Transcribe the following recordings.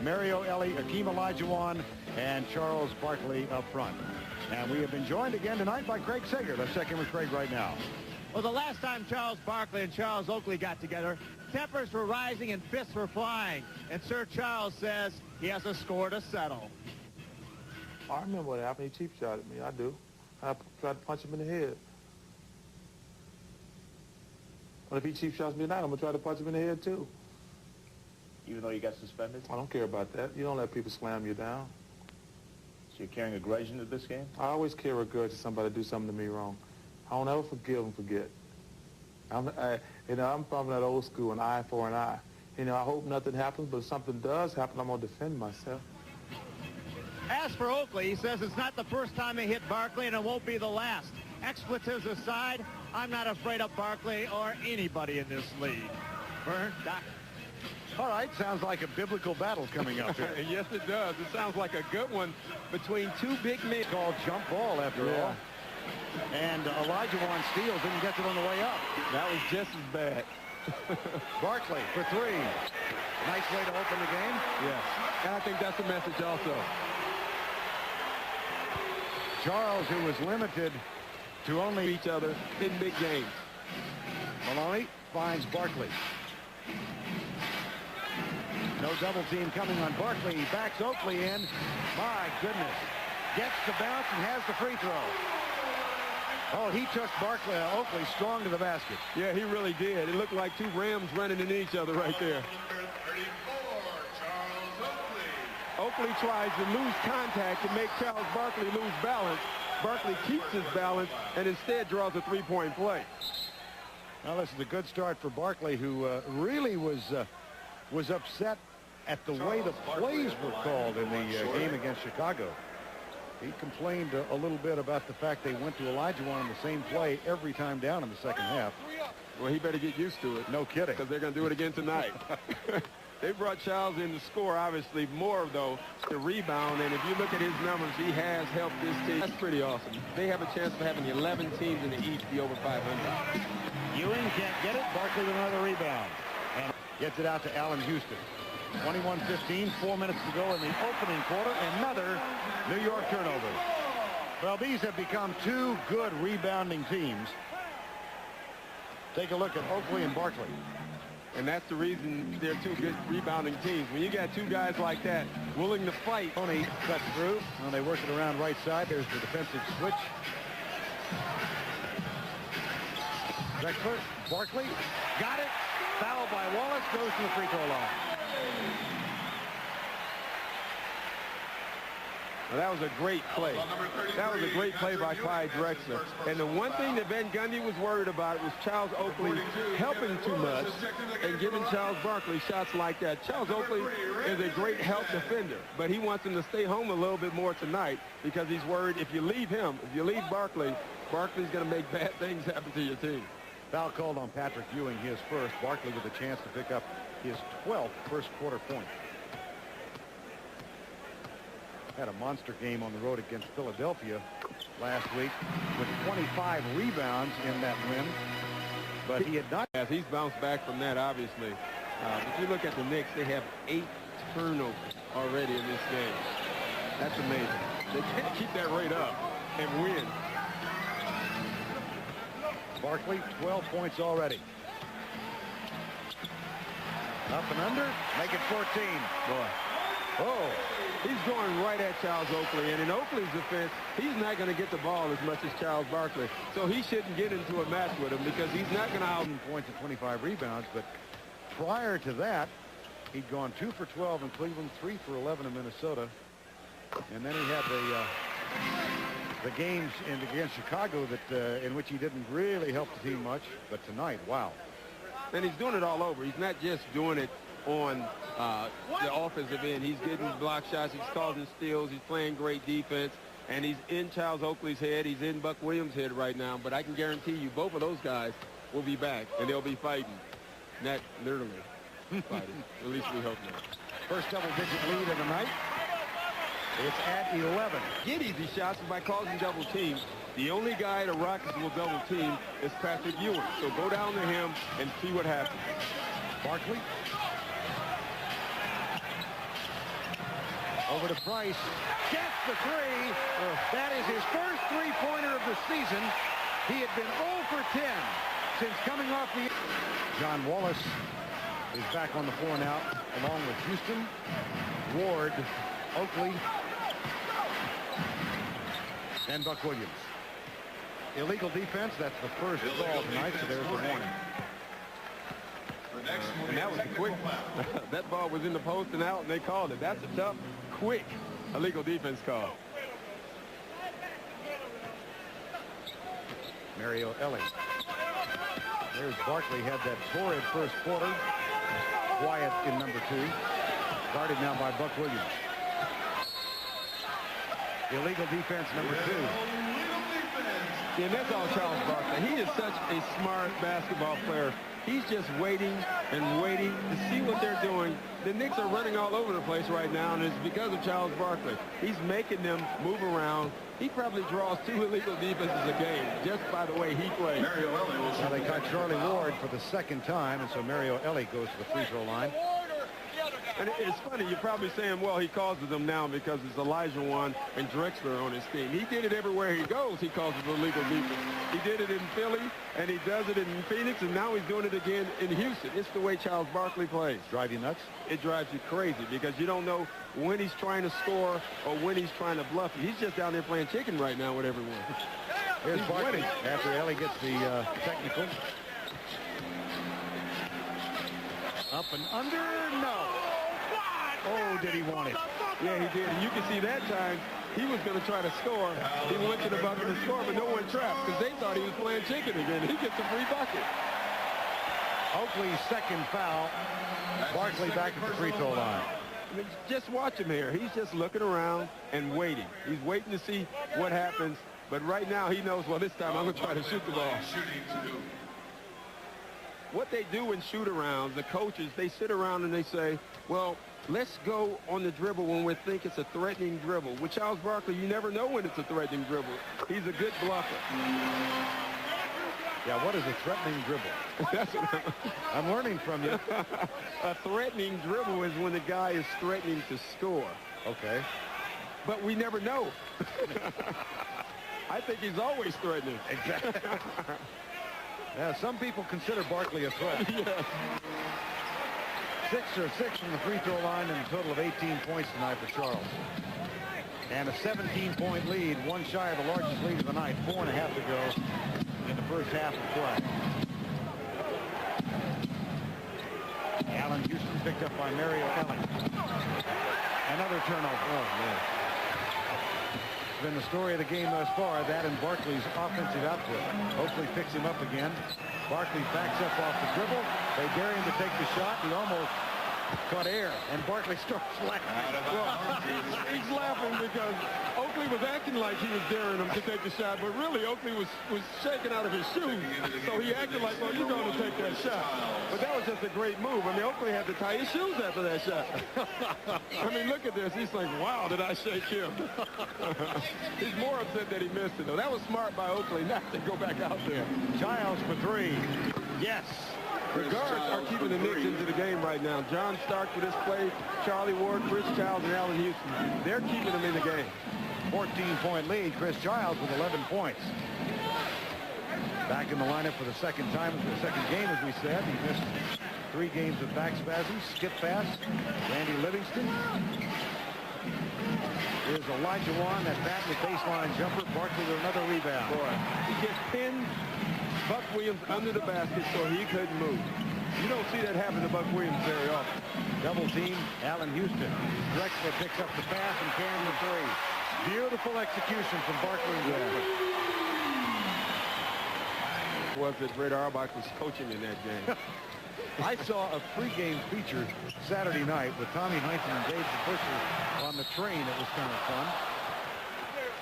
Mario Ellie, Akeem Olajuwon, and Charles Barkley up front. And we have been joined again tonight by Craig Sager. Let's check in with Craig right now. Well, the last time Charles Barkley and Charles Oakley got together, tempers were rising and fists were flying. And Sir Charles says he has a score to settle. I remember what happened. He cheap shot at me. I do. I tried to punch him in the head. But if he cheap shots me tonight, I'm going to try to punch him in the head, too. Even though you got suspended? I don't care about that. You don't let people slam you down. So you're carrying a grudge into this game? I always carry a grudge to somebody do something to me wrong. I don't ever forgive and forget. I'm from that old school, an eye for an eye. I hope nothing happens, but if something does happen, I'm going to defend myself. As for Oakley, he says it's not the first time he hit Barkley, and it won't be the last. Expletives aside, I'm not afraid of Barkley or anybody in this league. Vern, Doc. All right, sounds like a biblical battle coming up here. Yes, it does. It sounds like a good one between two big men. Called jump ball, after all. And Olajuwon steals and gets it on the way up. That was just as bad. Barkley for three. Nice way to open the game. Yes, and I think that's the message also. Charles, who was limited to only each other in big games. Maloney finds Barkley. No double team coming on Barkley. He backs Oakley in. My goodness. Gets the bounce and has the free throw. Oh, he took Oakley strong to the basket. Yeah, he really did. It looked like two Rams running into each other right there. Oakley tries to lose contact to make Charles Barkley lose balance. Barkley keeps his balance and instead draws a three-point play. Now, this is a good start for Barkley, who really was upset at the way the plays were called in the game against Chicago. He complained a little bit about the fact they went to Olajuwon on the same play every time down in the second half. Well, he better get used to it. No kidding. Because they're going to do it again tonight. They brought Charles in to score, obviously, more, though, to rebound. And if you look at his numbers, he has helped this team. That's pretty awesome. They have a chance of having 11 teams in the East be over 500. Ewing can't get it. Barkley with another rebound. And gets it out to Allen Houston. 21-15, 4 minutes to go in the opening quarter. Another New York turnover. Well, these have become two good rebounding teams. Take a look at Oakley and Barkley. And that's the reason they're two good rebounding teams. When you got two guys like that willing to fight. Tony cuts through. Well, they work it around right side. There's the defensive switch. Drexler, Barkley, got it. Foul by Wallace, goes to the free throw line. Well, that was a great play. That was a great play by Clyde Drexler. And the one thing that Van Gundy was worried about was Charles Oakley helping too much and giving Charles Barkley shots like that. Charles Oakley is a great help defender, but he wants him to stay home a little bit more tonight because he's worried if you leave him, if you leave Barkley, Barkley's going to make bad things happen to your team. Foul called on Patrick Ewing, his first. Barkley with a chance to pick up his 12th first quarter point. Had a monster game on the road against Philadelphia last week with 25 rebounds in that win. But he had not. Yes, he's bounced back from that, obviously. If you look at the Knicks, they have 8 turnovers already in this game. That's amazing. They can't keep that rate up and win. Barkley, 12 points already. Up and under, make it 14. Boy. Oh. He's going right at Charles Oakley, and in Oakley's defense, he's not going to get the ball as much as Charles Barkley. So he shouldn't get into a match with him because he's not going to out points and 25 rebounds. But prior to that, he'd gone 2 for 12 in Cleveland, 3 for 11 in Minnesota. And then he had the games against Chicago that in which he didn't really help the team much. But tonight, wow. And he's doing it all over. He's not just doing it on the offensive end. He's getting block shots. He's causing steals. He's playing great defense. And he's in Charles Oakley's head. He's in Buck Williams' head right now. But I can guarantee you both of those guys will be back, and they'll be fighting. Not literally fighting. At least we hope not. First double-digit lead of the night. It's at 11. Get easy shots by causing double teams. The only guy the Rockets will double team is Patrick Ewing. So go down to him and see what happens. Barkley. Over to Price. Gets the three. That is his first three-pointer of the season. He had been 0 for 10 since coming off the... John Wallace is back on the floor now, along with Houston, Ward, Oakley, and Buck Williams. Illegal defense, that's the first call tonight, so there's the warning. And that was a quick. That ball was in the post and out, and they called it. That's a tough, quick illegal defense call. Mario Ellie. There's Barkley, had that torrid first quarter. Quiet in number 2. Guarded now by Buck Williams. Illegal defense number 2. Yeah, and that's all Charles Barkley. He is such a smart basketball player. He's just waiting and waiting to see what they're doing. The Knicks are running all over the place right now, and it's because of Charles Barkley. He's making them move around. He probably draws 2 illegal defenses a game just by the way he plays. Now they got Charlie Ward for the second time, and so Mario Ellie goes to the free throw line. And it's funny, you're probably saying, well, he causes them now because it's Elijah Wan and Drexler on his team. He did it everywhere he goes. He causes illegal defense. He did it in Philly, and he does it in Phoenix, and now he's doing it again in Houston. It's the way Charles Barkley plays. Drive you nuts? It drives you crazy because you don't know when he's trying to score or when he's trying to bluff you. He's just down there playing chicken right now with everyone. Here's Barkley after Ellie gets the technical. Up and under, no. Oh, did he want it? Yeah, he did. And you can see that time he was going to try to score. He went to the bucket to score, but no one trapped because they thought he was playing chicken again. He gets a free bucket. Oakley's second foul. Barkley back at the free throw line. I mean, just watch him here. He's just looking around and waiting. He's waiting to see what happens. But right now he knows, well, this time I'm going to try to shoot the ball. What they do in shoot-arounds, the coaches, they sit around and they say, well, let's go on the dribble when we think it's a threatening dribble. With Charles Barkley, you never know when it's a threatening dribble. He's a good bluffer. Yeah, what is a threatening dribble? That's what I'm learning from you. A threatening dribble is when the guy is threatening to score. Okay. But we never know. I think he's always threatening. Exactly. Yeah, some people consider Barkley a threat. Yes. 6 or 6 from the free throw line and a total of 18 points tonight for Charles. And a 17-point lead, one shy of the largest lead of the night, 4.5 to go in the first half of play. Allen Houston picked up by Mario Ellie. Another turnover. Oh, man. It's been the story of the game thus far, that and Barkley's offensive output. Oakley picks him up again. Barkley backs up off the dribble. They dare him to take the shot. He almost caught air, and Barkley starts laughing. Well, he's laughing because Oakley was acting like he was daring him to take the shot, but really Oakley was shaking out of his shoes. So he acted like, well, you're going to take that shot. But that was just a great move. I mean, Oakley had to tie his shoes after that shot. I mean, look at this. He's like, wow, did I shake him? He's more upset that he missed it, though. That was smart by Oakley not to go back out there. Childs for 3. Yes. The guards are keeping the Knicks into the game right now. John Stark for this play, Charlie Ward, Chris Childs, and Allen Houston. They're keeping them in the game. 14-point lead. Chris Childs with 11 points. Back in the lineup for the second time, for the second game, as we said. He missed 3 games with back spasms. Skip pass. Randy Livingston. Here's Elijah Wan, that batting baseline jumper. Barkley with another rebound. Boy, he just pinned Buck Williams under the basket so he couldn't move. You don't see that happen to Buck Williams very often. Double team, Allen Houston. Drexler picks up the pass and carrying the 3. Beautiful execution from Barkley. Was that Red Auerbach was coaching in that game. I saw a pregame feature Saturday night with Tommy Heinsohn and Dave Fisher on the train. It was kind of fun.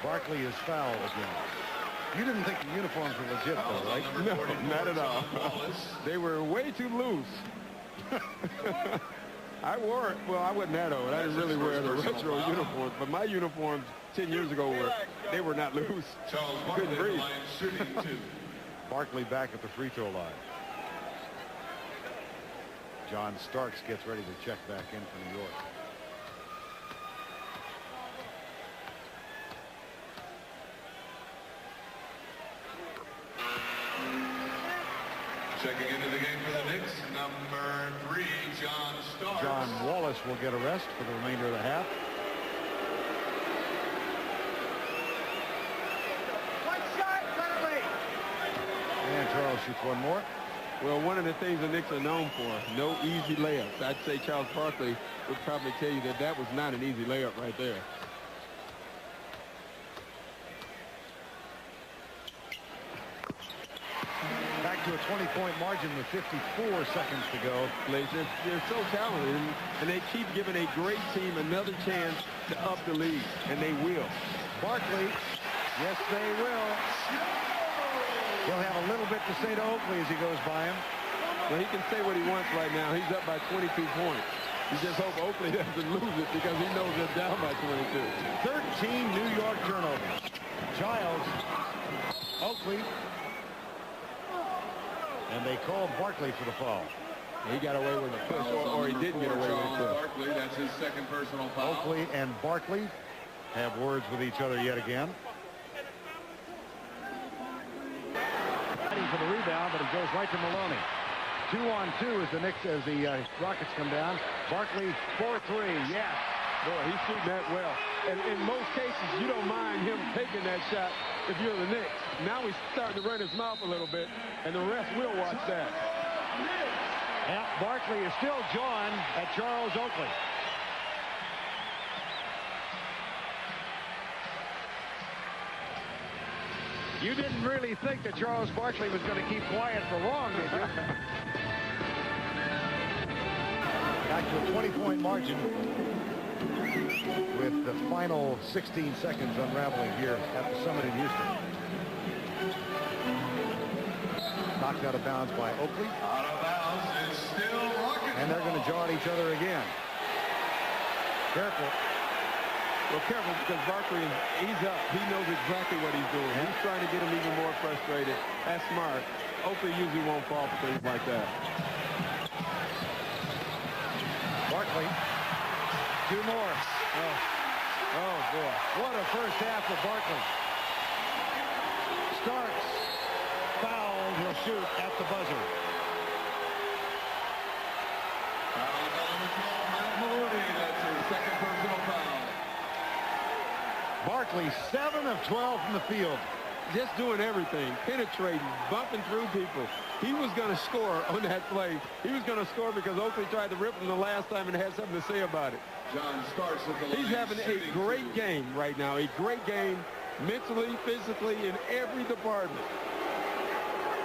Barkley is fouled again. You didn't think the uniforms were legit, though, right? No, not at all. They were way too loose. I wore it. Well, I wasn't that old. I didn't really wear the retro uniforms, but my uniforms 10 years ago they were not loose. Couldn't breathe. Barkley back at the free throw line. John Starks gets ready to check back in for New York. Checking into the game for the Knicks, number 3, John Starks. John Wallace will get a rest for the remainder of the half. And Charles shoots one more. Well, one of the things the Knicks are known for, no easy layups. I'd say Charles Barkley would probably tell you that that was not an easy layup right there. Back to a 20-point margin with 54 seconds to go. They're so talented, and they keep giving a great team another chance to up the lead, and they will. Barkley, yes, they will. He'll have a little bit to say to Oakley as he goes by him. Well, he can say what he wants right now. He's up by 22 points. He just hope Oakley doesn't lose it because he knows they're down by 22. 13 New York turnovers. Giles, Oakley, and they called Barkley for the foul. He got away with a push, or he didn't get away with it. Barkley, that's his second personal foul. Oakley and Barkley have words with each other yet again. Fighting for the rebound, but it goes right to Maloney. 2-on-2 as the Knicks, as the Rockets come down. Barkley 4-3, yes. Boy, he's shooting that well. And in most cases, you don't mind him taking that shot if you're the Knicks. Now he's starting to run his mouth a little bit, and the rest will watch that. Yeah, Barkley is still jawing at Charles Oakley. You didn't really think that Charles Barkley was going to keep quiet for long, did you? Back to a 20-point margin with the final 16 seconds unraveling here at the Summit in Houston. Knocked out of bounds by Oakley. Out of bounds, it's still Rockets. And they're going to jaw at each other again. Careful. Well, careful, because Barkley, he's up. He knows exactly what he's doing. He's trying to get him even more frustrated. That's smart. Oakley usually won't fall for things like that. Barkley. 2 more. Oh, boy. What a first half for Barkley. Starks fouled. He'll shoot at the buzzer. Foul number 12, Matt Maloney. That's his second personal foul. Barkley, 7 of 12 from the field. Just doing everything, penetrating, bumping through people. He was going to score on that play. He was going to score because Oakley tried to rip him the last time and had something to say about it. John Starks at the line. He's having a great game right now. A great game mentally, physically, in every department.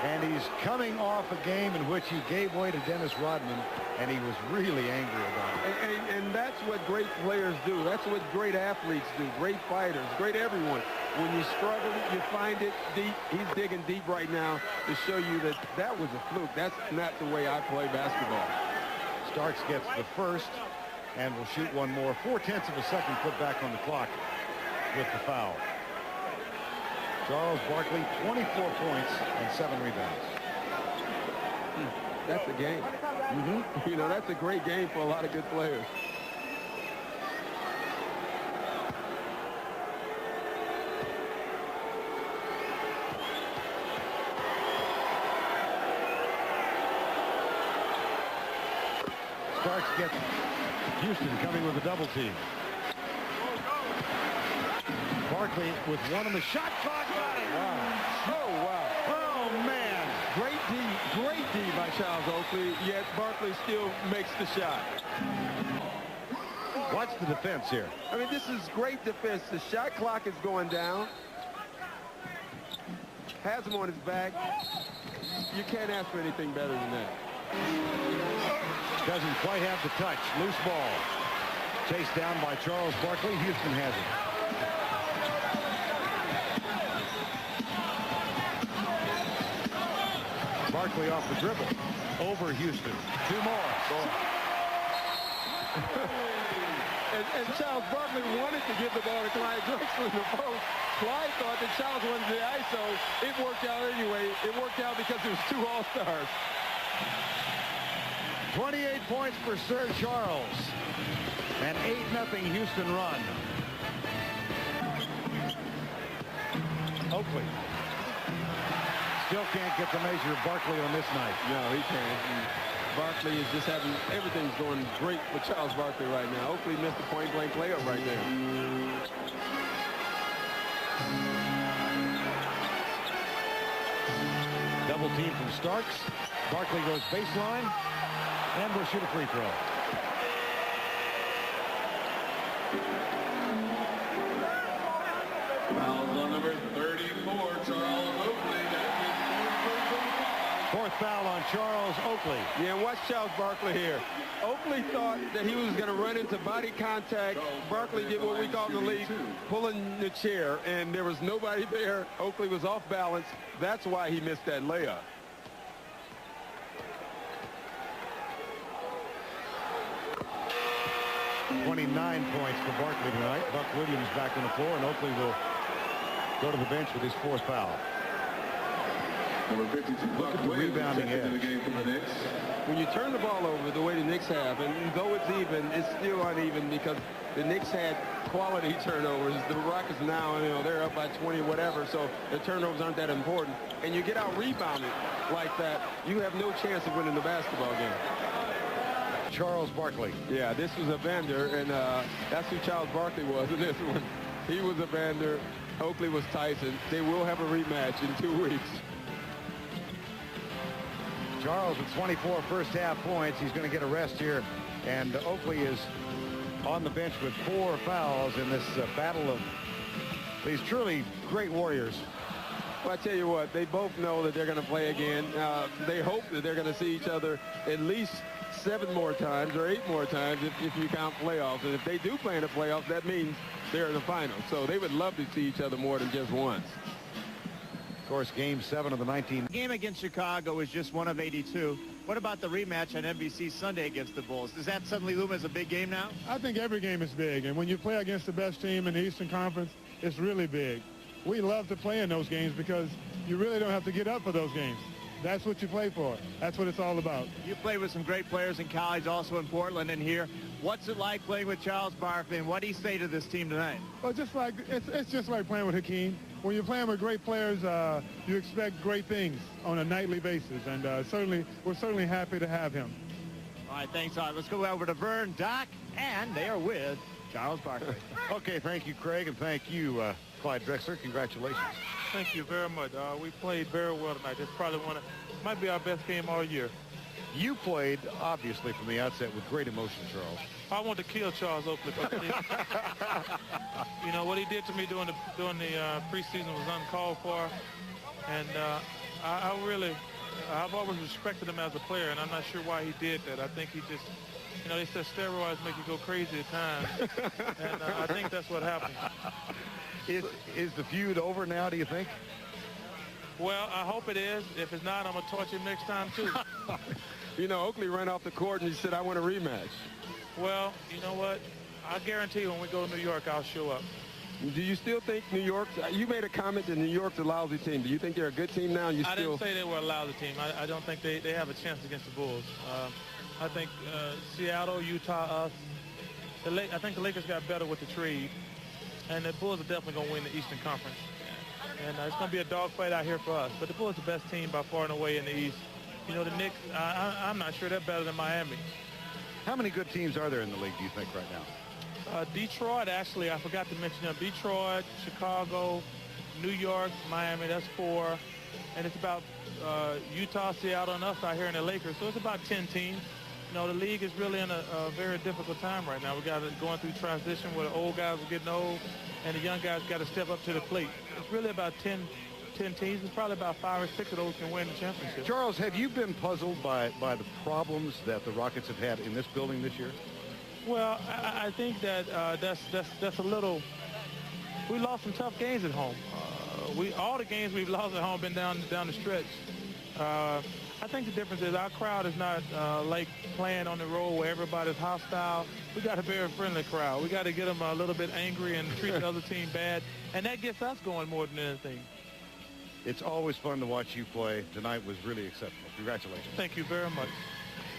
And he's coming off a game in which he gave way to Dennis Rodman, and he was really angry about it. And that's what great players do. That's what great athletes do, great fighters, great everyone. When you struggle, you find it deep. He's digging deep right now to show you that that was a fluke. That's not the way I play basketball. Starks gets the first and will shoot one more. 0.4 of a second put back on the clock with the foul. Charles Barkley, 24 points and 7 rebounds. That's a game. You know, that's a great game for a lot of good players. Starks gets Houston coming with a double team. Barkley with one on the shot clock. Got it. Wow. Oh, wow. Oh, man. Great D by Charles Oakley, yet Barkley still makes the shot. Watch the defense here. I mean, this is great defense. The shot clock is going down. Has him on his back. You can't ask for anything better than that. Doesn't quite have the touch. Loose ball. Chased down by Charles Barkley. Houston has it. Barkley off the dribble. Over Houston. 2 more. and Charles Barkley wanted to give the ball to Clyde Drexler in the post. Clyde thought that Charles wanted the ISO. It worked out anyway. It worked out because it was 2 All-Stars. 28 points for Sir Charles. An 8-0 Houston run. Oakley. still can't get the measure of Barkley on this night. No, he can't. Barkley is just having, everything's going great for Charles Barkley right now. Oakley missed a point-blank layup right there. Double team from Starks. Barkley goes baseline, and we'll shoot a free throw. Foul on number 34, Charles Oakley. That's his Fourth foul on Charles Oakley. Yeah, watch Charles Barkley here. Oakley thought that he was going to run into body contact. Barkley did what we call in the league, pulling the chair, and there was nobody there. Oakley was off balance. That's why he missed that layup. $29 points for Barkley tonight. Buck Williams back on the floor, and Oakley will go to the bench with his fourth foul. Number 52, Look at the rebounding edge. in the game from the Knicks. When you turn the ball over the way the Knicks have, and though it's even, it's still uneven because the Knicks had quality turnovers. The Rockets now, you know, they're up by 20 whatever, so the turnovers aren't that important. And you get out rebounded like that, you have no chance of winning the basketball game. Charles Barkley. Yeah, this was a Vander, and that's who Charles Barkley was in this one. He was a Vander. Oakley was Tyson. They will have a rematch in 2 weeks. Charles with 24 first-half points. He's going to get a rest here. And Oakley is on the bench with 4 fouls in this battle of these truly great warriors. Well, I tell you what, they both know that they're going to play again. They hope that they're going to see each other at least 7 more times or 8 more times if you count playoffs. And if they do play in the playoffs, that means they're in the finals. So they would love to see each other more than just once. Of course, Game 7 of the 19. Game against Chicago is just one of 82. What about the rematch on NBC Sunday against the Bulls? Does that suddenly loom as a big game now? I think every game is big, and when you play against the best team in the Eastern Conference, it's really big. We love to play in those games because you really don't have to get up for those games. That's what you play for. That's what it's all about. You played with some great players in college, also in Portland and here. What's it like playing with Charles Barkley, and what do you say to this team tonight? Well, just like it's just like playing with Hakeem. When you're playing with great players, you expect great things on a nightly basis, and we're certainly happy to have him. All right, thanks. All right, let's go over to Vern, Doc, and they are with Charles Barkley. Okay, thank you, Craig, and thank you, Clyde Drexler. Congratulations. Thank you very much. We played very well tonight. It's probably might be our best game all year. You played, obviously, from the outset with great emotion, Charles. I want to kill Charles Oakley, but you know what he did to me during the preseason was uncalled for, and I've always respected him as a player, and I'm not sure why he did that. I think he just, you know, they said steroids make you go crazy at times, and I think that's what happened. Is the feud over now, do you think? Well, I hope it is. If it's not, I'm going to torture him next time, too. You know, Oakley ran off the court and he said, I want a rematch. Well, you know what? I guarantee you when we go to New York, I'll show up. Do you still think New York, you made a comment that New York's a lousy team. Do you think they're a good team now? I didn't say they were a lousy team. I don't think they have a chance against the Bulls. I think Seattle, Utah, us. I think the Lakers got better with the trade. And the Bulls are definitely going to win the Eastern Conference. And it's going to be a dogfight out here for us. But the Bulls are the best team by far and away in the East. You know, the Knicks, I'm not sure they're better than Miami. How many good teams are there in the league, do you think, right now? Detroit, actually, I forgot to mention them. Detroit, Chicago, New York, Miami, that's 4. And it's about Utah, Seattle, and us out here in the Lakers. So it's about 10 teams. You know, the league is really in a very difficult time right now. We got it going through transition where the old guys are getting old and the young guys got to step up to the plate. It's really about 10 teams. It's probably about 5 or 6 of those can win the championship. Charles, have you been puzzled by the problems that the Rockets have had in this building this year? Well, I think that that's a little. We lost some tough games at home. All the games we've lost at home been down the stretch. I think the difference is our crowd is not like playing on the road where everybody's hostile. We got a very friendly crowd. We got to get them a little bit angry and treat the other team bad, and that gets us going more than anything. It's always fun to watch you play. Tonight was really exceptional. Congratulations. Thank you very much.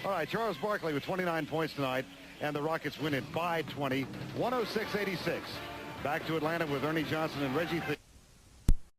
All right, Charles Barkley with 29 points tonight, and the Rockets win it by 20, 106-86. Back to Atlanta with Ernie Johnson and Reggie.